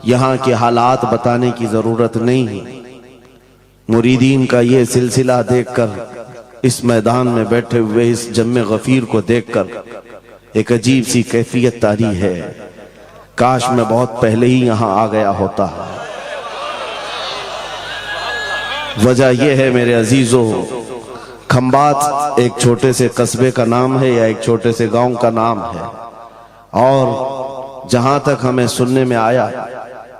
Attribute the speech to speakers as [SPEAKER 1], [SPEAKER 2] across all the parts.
[SPEAKER 1] यहाँ के हालात बताने की जरूरत नहीं है। मुरीदीन का ये सिलसिला देखकर, इस मैदान में बैठे हुए इस जम्मे गफीर को देखकर एक अजीब सी कैफियत तारी है। काश मैं बहुत पहले ही यहाँ आ गया होता। वजह यह है मेरे अजीजों, खंबात एक छोटे से कस्बे का नाम है या एक छोटे से गांव का नाम है, और जहां तक हमें सुनने में आया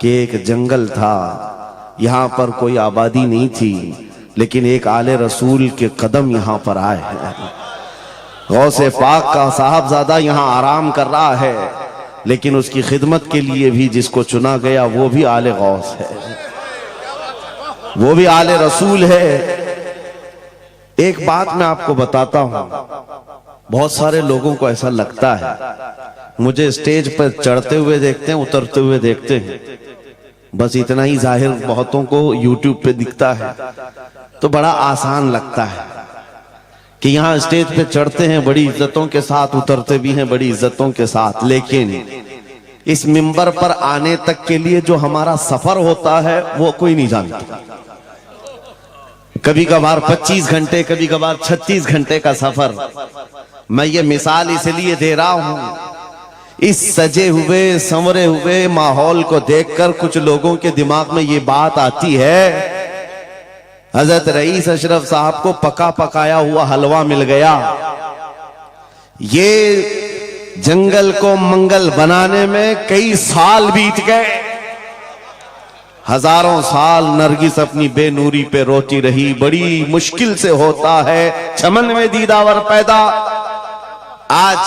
[SPEAKER 1] कि एक जंगल था, यहाँ पर कोई आबादी नहीं थी, लेकिन एक आले रसूल के कदम यहाँ पर आए हैं। गौसे पाक का साहबजादा यहाँ आराम कर रहा है, लेकिन उसकी खिदमत के लिए भी जिसको चुना गया वो भी आले गौस है, वो भी आले रसूल है। एक बात मैं आपको बताता हूं, बहुत सारे लोगों को ऐसा लगता है, मुझे स्टेज पर चढ़ते हुए देखते हैं, उतरते हुए देखते हैं, बस इतना ही जाहिर बहुतों को यूट्यूब पे दिखता है, तो बड़ा आसान लगता है कि यहाँ स्टेज पे चढ़ते हैं बड़ी इज्जतों के साथ, उतरते भी हैं बड़ी इज्जतों के साथ, लेकिन इस मिंबर पर आने तक के लिए जो हमारा सफर होता है वो कोई नहीं जानता। कभी कभार 25 घंटे, कभी कभार 36 घंटे का सफर। मैं ये मिसाल इसलिए दे रहा हूं, इस सजे हुए संवरे हुए माहौल को देखकर कुछ लोगों के दिमाग में ये बात आती है, हजरत रईस अशरफ साहब को पका पकाया हुआ हलवा मिल गया। ये जंगल को मंगल बनाने में कई साल बीत गए, हजारों साल नरगिस अपनी बेनूरी पे रोती रही, बड़ी मुश्किल से होता है चमन में दीदावर पैदा। आज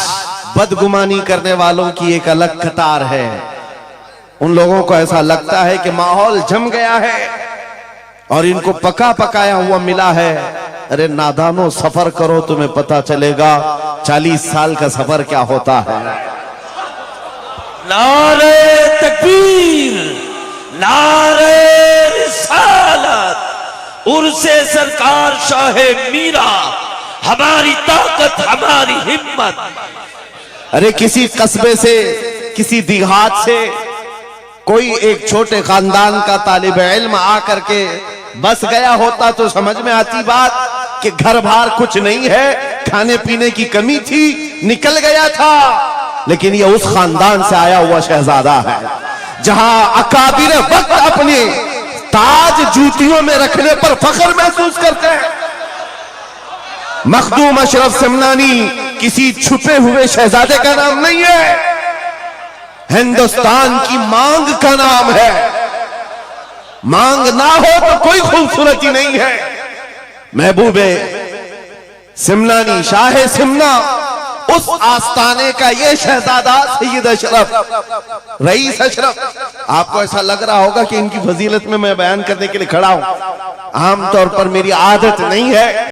[SPEAKER 1] बदगुमानी करने वालों की एक अलग कतार है। उन लोगों को ऐसा लगता है कि माहौल जम गया है और इनको पका पकाया हुआ मिला है। अरे नादानो, सफर करो, तुम्हें पता चलेगा 40 साल का सफर क्या होता है।
[SPEAKER 2] नारे तकबीर, नारे रिसालत, उर्से सरकार शाहे मीरा, हमारी ताकत हमारी हिम्मत।
[SPEAKER 1] अरे किसी कस्बे से, किसी देहात से कोई एक छोटे खानदान का तालिब इल्म आकर के बस गया होता तो समझ में आती बात कि घर बार कुछ नहीं है, खाने पीने की कमी थी, निकल गया था। लेकिन ये उस खानदान से आया हुआ शहजादा है जहां अकाबिर वक्त अपने ताज जूतियों में रखने पर फख्र महसूस करते हैं। मखदूम अशरफ समनानी किसी छुपे हुए शहजादे का नाम नहीं है, हिंदुस्तान की मांग का नाम है। मांग ना हो तो कोई खूबसूरती नहीं है। महबूबे सिमनानी, शाहे सिमना, उस आस्ताने का ये शहजादा सैयद अशरफ, रईस अशरफ। आपको ऐसा लग रहा होगा कि इनकी फजीलत में मैं बयान करने के लिए खड़ा हूं, आमतौर पर मेरी आदत नहीं है।